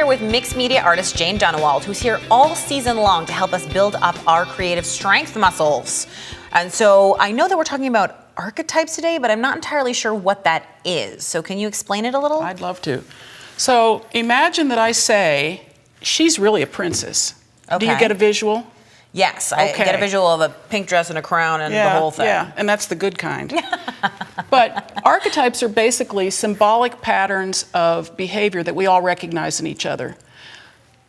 with mixed media artist Jane Dunnewold, who's here all season long to help us build up our creative strength muscles. And so I know that we're talking about archetypes today, but I'm not entirely sure what that is. So can you explain it a little? I'd love to. So imagine that I say, she's really a princess. Okay. Do you get a visual? Yes, I get a visual of a pink dress and a crown and the whole thing. Yeah, and that's the good kind. But archetypes are basically symbolic patterns of behavior that we all recognize in each other.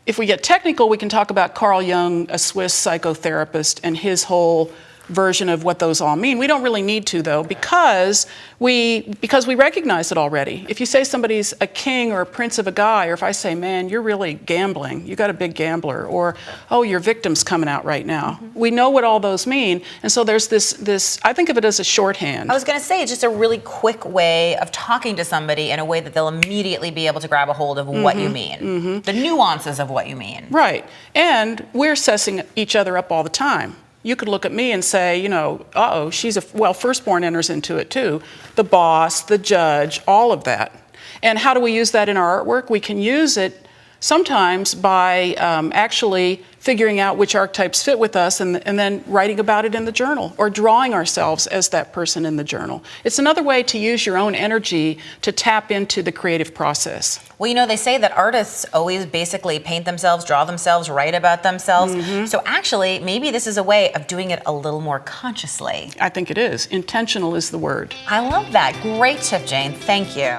If we get technical, we can talk about Carl Jung, a Swiss psychotherapist, and his whole version of what those all mean. We don't really need to, though, because we recognize it already. If you say somebody's a king or a prince of a guy, or if I say, man, you're really gambling, you got a big gambler, or, oh, your victim's coming out right now. We know what all those mean, and so there's this, I think of it as a shorthand. I was gonna say, it's just a really quick way of talking to somebody in a way that they'll immediately be able to grab a hold of what you mean, the nuances of what you mean. Right, and we're assessing each other up all the time. You could look at me and say, you know, uh-oh, well, firstborn enters into it too. The boss, the judge, all of that. And how do we use that in our artwork? We can use it sometimes by actually figuring out which archetypes fit with us and then writing about it in the journal or drawing ourselves as that person in the journal. It's another way to use your own energy to tap into the creative process. Well, you know, they say that artists always basically paint themselves, draw themselves, write about themselves. So actually, maybe this is a way of doing it a little more consciously. I think it is. Intentional is the word. I love that. Great tip, Jane. Thank you.